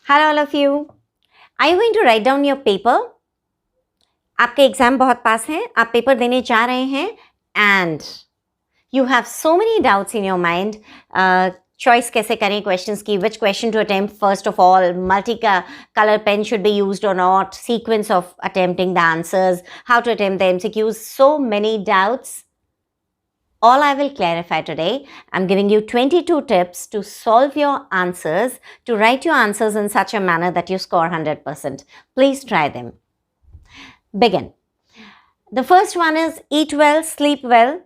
Hello all of you. Are you going to write down your paper? आपके exam बहुत पास है, आप paper देने जा रहे हैं and you have so many doubts in your mind. Choice कैसे करें questions की, which question to attempt first of all, multi-color pen should be used or not, sequence of attempting the answers, how to attempt the MCQs, so many doubts. All I will clarify today. I'm giving you 22 tips to solve your answers, to write your answers in such a manner that you score 100%. Please try them. Begin. The first one is eat well, sleep well,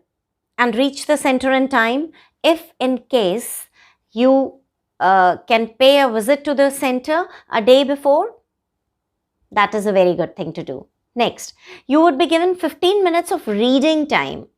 and reach the center in time. If in case you can pay a visit to the center a day before, that is a very good thing to do. Next, you would be given 15 minutes of reading time.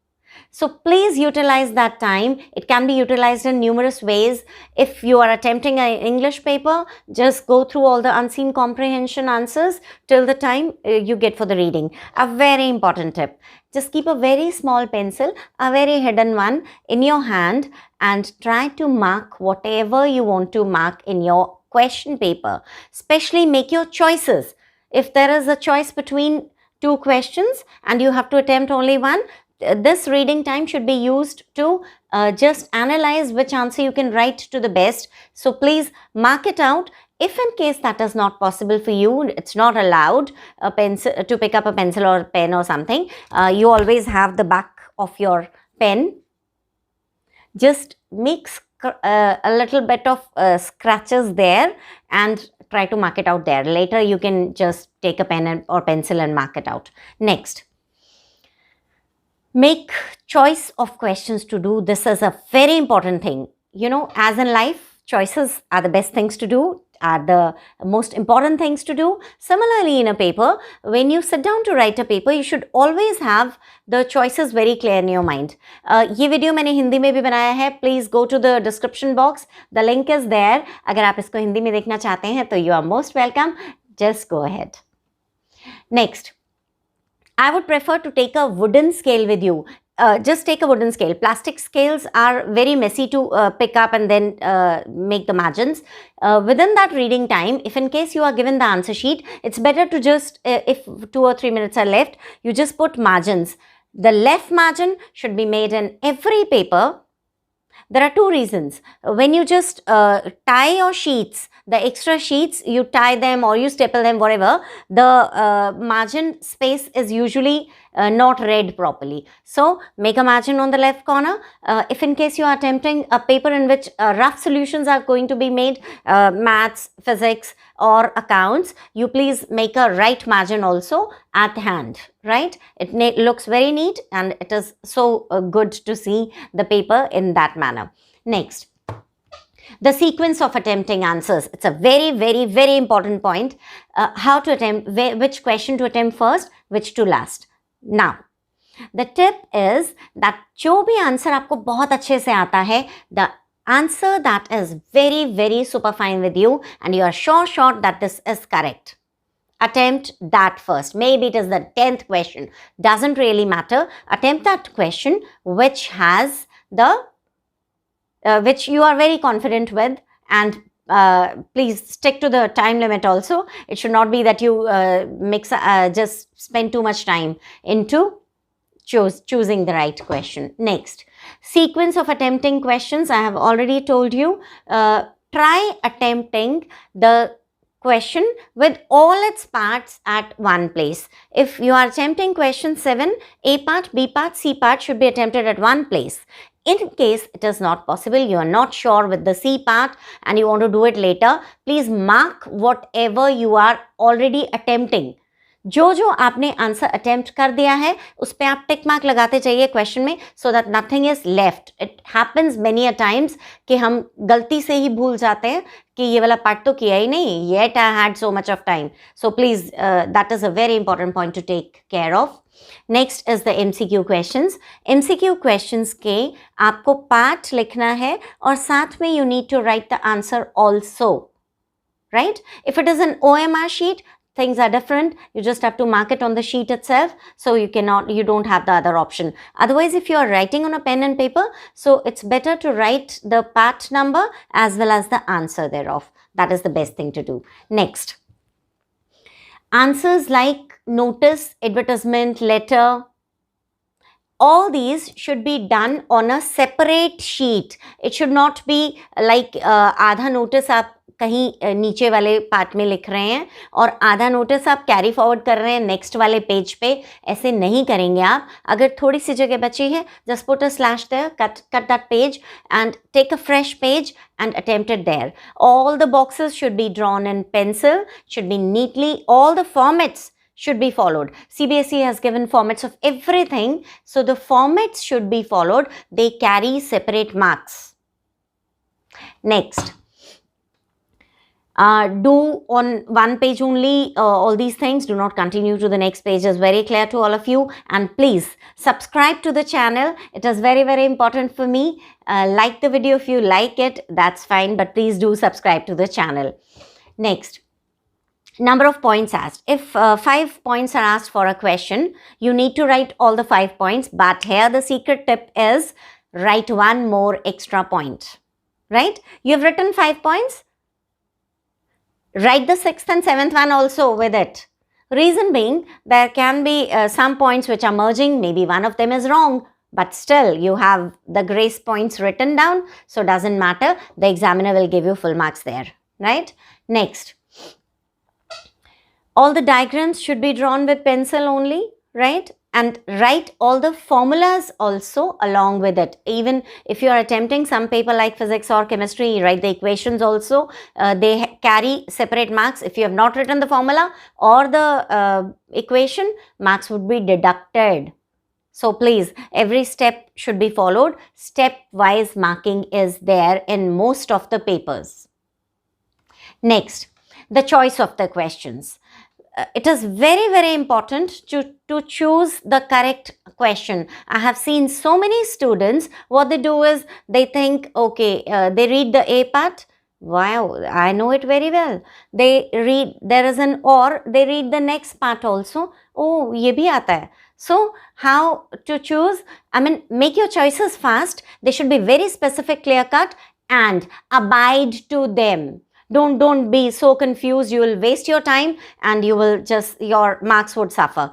So please utilize that time. It can be utilized in numerous ways. If you are attempting an English paper, just go through all the unseen comprehension answers till the time you get for the reading. A very important tip. Just keep a very small pencil, a very hidden one in your hand and try to mark whatever you want to mark in your question paper. Especially make your choices. If there is a choice between two questions and you have to attempt only one, this reading time should be used to just analyze which answer you can write to the best. So please mark it out. If in case that is not possible for you, it's not allowed to pick up a pencil or pen or something. You always have the back of your pen. Just make a little bit of scratches there and try to mark it out there. Later you can just take a pen or pencil and mark it out. Next. Make choice of questions to do. This is a very important thing. You know, as in life, choices are the best things to do, are the most important things to do. Similarly, in a paper, when you sit down to write a paper, you should always have the choices very clear in your mind. ये video मैंने हिंदी में भी बनाया है. Please go to the description box. The link is there. अगर आप इसको हिंदी में देखना चाहते हैं तो you are most welcome. Just go ahead. Next. I would prefer to take a wooden scale with you. Just take a wooden scale. Plastic scales are very messy to pick up and then make the margins. Within that reading time, if in case you are given the answer sheet, it's better to just, if 2 or 3 minutes are left, you just put margins. The left margin should be made in every paper. There are two reasons. When you just tie your sheets, the extra sheets, you tie them or you staple them, whatever, the margin space is usually not read properly. So, make a margin on the left corner. If in case you are attempting a paper in which rough solutions are going to be made, maths, physics or accounts, you please make a right margin also at hand, right? It looks very neat and it is so good to see the paper in that manner. Next. The sequence of attempting answers. It's a very, very, very important point. How to attempt, which question to attempt first, which to last. Now, the tip is that जो भी answer आपको बहुत अच्छे से आता है, the answer that is very, very super fine with you and you are sure that this is correct. Attempt that first. Maybe it is the 10th question. Doesn't really matter. Attempt that question which has the which you are very confident with, and please stick to the time limit also. It should not be that you just spend too much time into choosing the right question. Next, sequence of attempting questions. I have already told you. Try attempting the question with all its parts at one place. If you are attempting question 7, A part, B part, C part should be attempted at one place. In case it is not possible, you are not sure with the C part and you want to do it later, please mark whatever you are already attempting. जो आपने answer attempt कर दिया है उस पर आप tick mark लगाते जाइए क्वेश्चन में, so that nothing is left. It happens many a times कि हम गलती से ही भूल जाते हैं कि ये वाला पार्ट तो किया ही नहीं, yet I had so much of time. So please that is a very important point to take care of. Next is the MCQ questions. MCQ questions के आपको पार्ट लिखना है और साथ में you need to write the answer also, right? If it is an OMR sheet, things are different. You just have to mark it on the sheet itself. So you don't have the other option. Otherwise, if you are writing on a pen and paper, so it's better to write the part number as well as the answer thereof. That is the best thing to do. Next, answers like notice, advertisement, letter, all these should be done on a separate sheet. It should not be like आधा notice आप कहीं नीचे वाले part में लिख रहे हैं और आधा नोटिस आप कैरी फॉरवर्ड कर रहे हैं नेक्स्ट वाले पेज पे. ऐसे नहीं करेंगे आप. अगर थोड़ी सी जगह बची है, just put a slash there, cut that page and take a fresh page and attempt it there. All the boxes should be drawn in pencil, should be neatly, all the formats should be followed. CBSE has given formats of everything, so the formats should be followed. They carry separate marks. Next, do on one page only all these things. Do not continue to the next page. Is very clear to all of you. And please subscribe to the channel. It is very, very important for me. Like the video if you like it, that's fine, but please do subscribe to the channel. Next, number of points asked. If 5 points are asked for a question, you need to write all the 5 points, but here the secret tip is write one more extra point. Right? You have written 5 points. Write the 6th and 7th one also with it. Reason being, there can be some points which are merging. Maybe one of them is wrong, but still you have the grace points written down, so doesn't matter. The examiner will give you full marks there. Right? Next, all the diagrams should be drawn with pencil only, right? And write all the formulas also along with it. Even if you are attempting some paper like physics or chemistry, write the equations also. They carry separate marks. If you have not written the formula or the equation, marks would be deducted. So please, every step should be followed. Step-wise marking is there in most of the papers. Next, the choice of the questions. It is very, very important to choose the correct question. I have seen so many students, what they do is they think, okay, they read the A part. Wow, I know it very well. They read, there is an or, they read the next part also. Oh, ye bhi aata hai. So, how to choose? I mean, make your choices fast. They should be very specific, clear-cut, and abide to them. Don't be so confused. You will waste your time and you will just, your marks would suffer.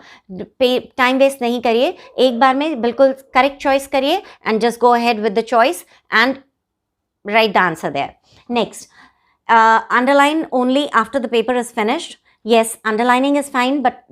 Time waste nahi kariye. एक बार में बिल्कुल correct choice करिए and just go ahead with the choice and write the answer there. Next, underline only after the paper is finished. Yes, underlining is fine, but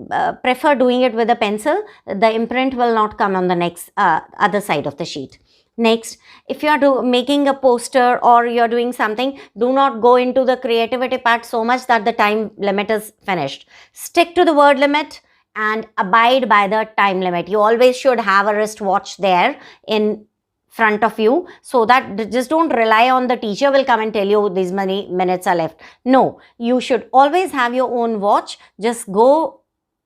prefer doing it with a pencil. The imprint will not come on the next other side of the sheet. Next, if you are making a poster or you are doing something, do not go into the creativity part so much that the time limit is finished. Stick to the word limit and abide by the time limit. You always should have a wristwatch there in front of you, so that just don't rely on the teacher will come and tell you these many minutes are left. No, you should always have your own watch. Just go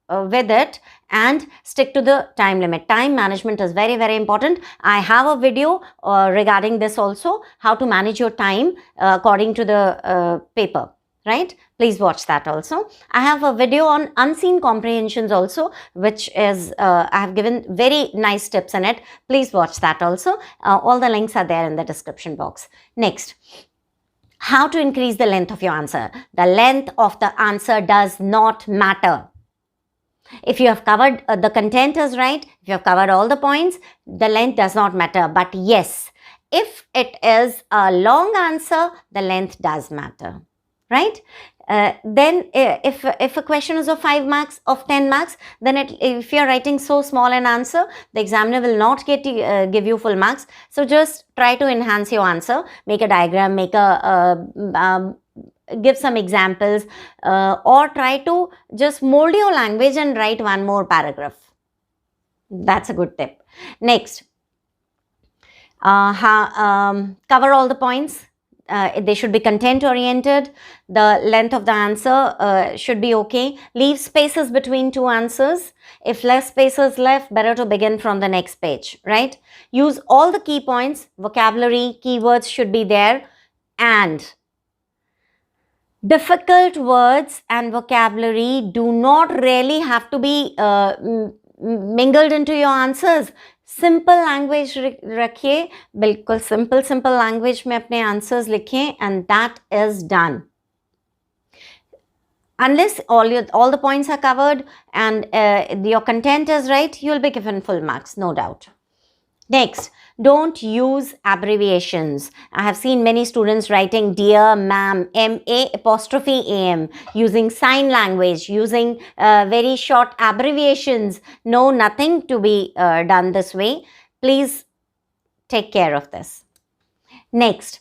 with it and stick to the time limit. Time management is very, very important. I have a video regarding this also, how to manage your time according to the paper, right? Please watch that also. I have a video on unseen comprehensions also, which is, I have given very nice tips in it. Please watch that also. All the links are there in the description box. Next, how to increase the length of your answer. The length of the answer does not matter. If you have covered, the content is right, if you have covered all the points, the length does not matter. But yes, if it is a long answer, the length does matter, right? Then if a question is of 5 marks, of 10 marks, then if you are writing so small an answer, the examiner will not give you full marks. So just try to enhance your answer, make a diagram, make a give some examples, or try to just mold your language and write one more paragraph. That's a good tip. Next, cover all the points. They should be content oriented. The length of the answer should be okay. Leave spaces between two answers. If less space is left, better to begin from the next page, right? Use all the key points. Vocabulary, keywords should be there, and difficult words and vocabulary do not really have to be mingled into your answers. Simple language रखिए, बिल्कुल simple language में अपने answers लिखें, and that is done. Unless all the points are covered and your content is right, you'll be given full marks, no doubt. Next, don't use abbreviations. I have seen many students writing dear ma'am, M-A''am, using sign language, using very short abbreviations. No, nothing to be done this way. Please take care of this. Next,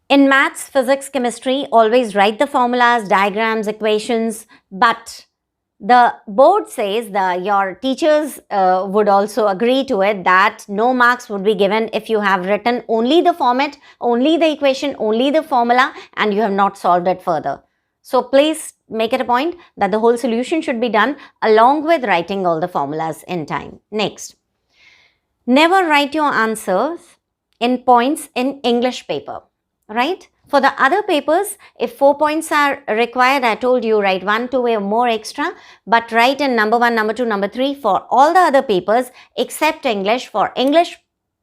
in maths, physics, chemistry, always write the formulas, diagrams, equations, but the board says your teachers would also agree to it that no marks would be given if you have written only the format, only the equation, only the formula, and you have not solved it further. So please make it a point that the whole solution should be done along with writing all the formulas in time. Next, never write your answers in points in English paper, right? For the other papers, if 4 points are required, I told you write 1, 2 or more extra, but write in number 1, number 2, number 3 for all the other papers except English. For English,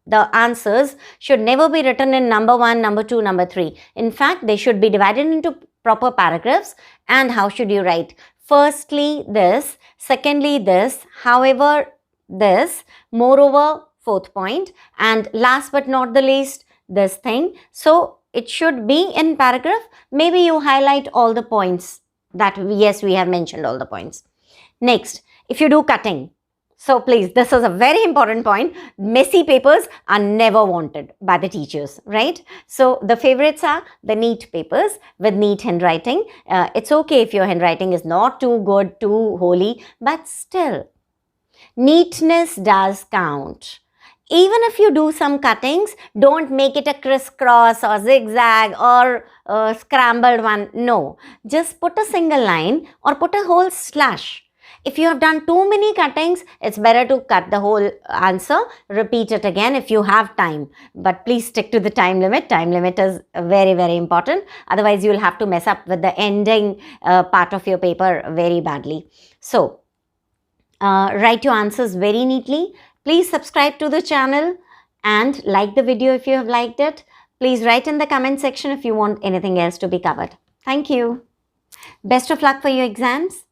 the answers should never be written in number 1, number 2, number 3. In fact, they should be divided into proper paragraphs. And how should you write? Firstly, this, secondly, this, however, this, moreover, 4th point, and last but not the least, this thing. So it should be in paragraph. Maybe you highlight all the points that, yes, we have mentioned all the points. Next, if you do cutting, so please, this is a very important point. Messy papers are never wanted by the teachers, right? So the favorites are the neat papers with neat handwriting. It's okay if your handwriting is not too good, too holy, but still, neatness does count. Even if you do some cuttings, don't make it a crisscross or zigzag or a scrambled one. No, just put a single line or put a whole slash. If you have done too many cuttings, it's better to cut the whole answer, repeat it again if you have time. But please stick to the time limit. Time limit is very, very important. Otherwise, you'll have to mess up with the ending part of your paper very badly. So, write your answers very neatly. Please subscribe to the channel and like the video if you have liked it. Please write in the comment section if you want anything else to be covered. Thank you. Best of luck for your exams.